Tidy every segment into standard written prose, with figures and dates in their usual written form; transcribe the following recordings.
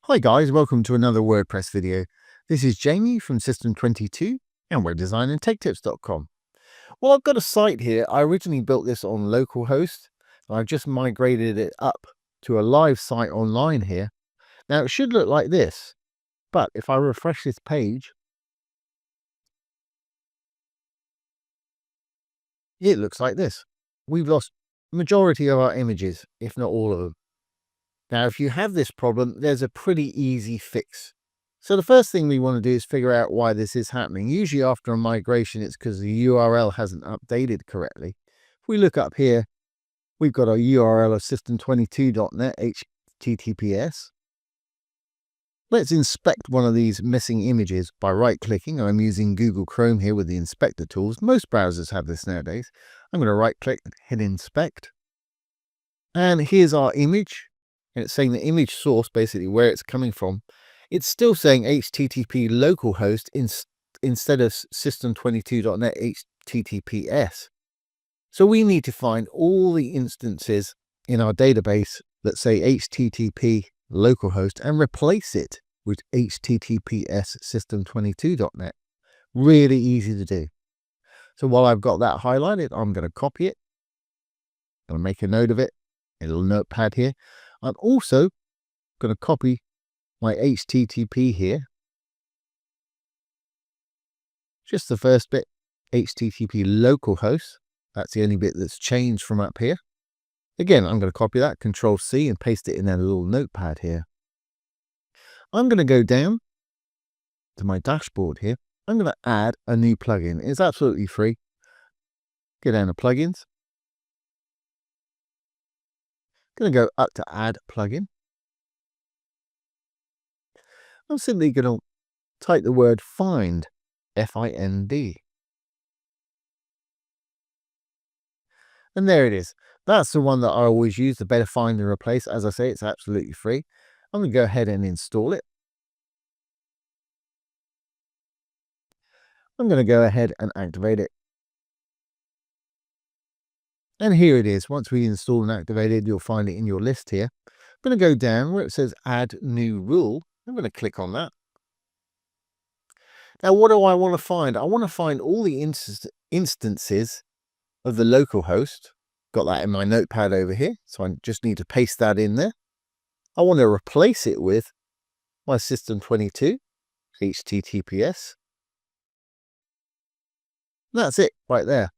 Hi guys, welcome to another WordPress video. This is Jamie from System22 and webdesignandtechtips.com. Well, I've got a site here. I originally built this on localhost. I've just migrated it up to a live site online here. Now it should look like this, but if I refresh this page, it looks like this. We've lost the majority of our images, if not all of them. Now, if you have this problem, there's a pretty easy fix. So the first thing we want to do is figure out why this is happening. Usually after a migration, it's because the URL hasn't updated correctly. If we look up here, we've got our URL of system22.net HTTPS. Let's inspect one of these missing images by right-clicking. I'm using Google Chrome here with the inspector tools. Most browsers have this nowadays. I'm going to right-click and hit inspect. And here's our image. And it's saying the image source, basically where it's coming from. It's still saying HTTP localhost instead of system22.net HTTPS. So we need to find all the instances in our database that say HTTP localhost and replace it with HTTPS system22.net. Really easy to do. So while I've got that highlighted, I'm going to copy it. I'm going to make a note of it, a little notepad here. I'm also going to copy my HTTP here. Just the first bit, HTTP localhost. That's the only bit that's changed from up here. Again, I'm going to copy that, Control C, and paste it in that little notepad here. I'm going to go down to my dashboard here. I'm going to add a new plugin. It's absolutely free. Go down to plugins. Going to go up to add plugin. I'm simply going to type the word find, F-I-N-D. And there it is. That's the one that I always use, the better find and replace. As I say, it's absolutely free. I'm going to go ahead and install it. I'm going to go ahead and activate it. And here it is. Once we install and activate it, you'll find it in your list here. I'm going to go down where it says add new rule. I'm going to click on that. Now, what do I want to find? I want to find all the instances of the local host. Got that in my notepad over here. So I just need to paste that in there. I want to replace it with my system22 HTTPS. That's it right there.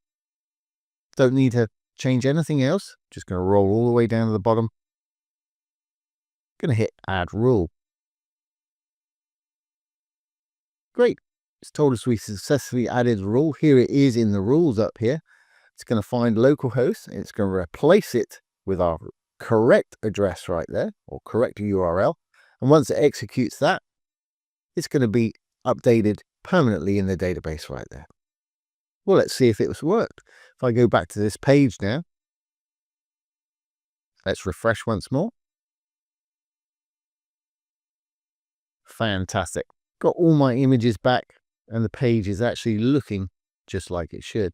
Don't need to change anything else. Just going to roll all the way down to the bottom. Going to hit add rule. Great. It's told us we successfully added a rule. Here it is in the rules up here. It's going to find localhost and it's going to replace it with our correct address right there, or correct URL. And once it executes that, it's going to be updated permanently in the database right there. Well, let's see if it's worked. If I go back to this page now, let's refresh once more. Fantastic. Got all my images back and the page is actually looking just like it should.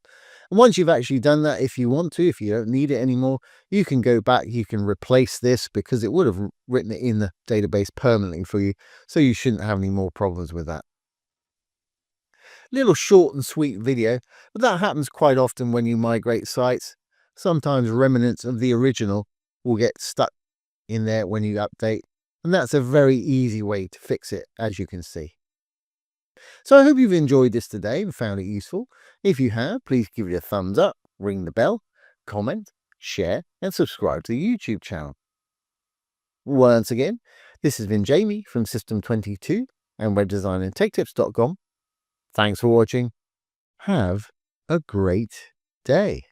And once you've actually done that, if you want to, if you don't need it anymore, you can go back, you can replace this because it would have written it in the database permanently for you. So you shouldn't have any more problems with that. Little short and sweet video, but that happens quite often when you migrate sites. Sometimes remnants of the original will get stuck in there when you update. And that's a very easy way to fix it, as you can see. So I hope you've enjoyed this today and found it useful. If you have, please give it a thumbs up, ring the bell, comment, share, and subscribe to the YouTube channel. Once again, this has been Jamie from System22 and webdesignandtechtips.com. Thanks for watching. Have a great day.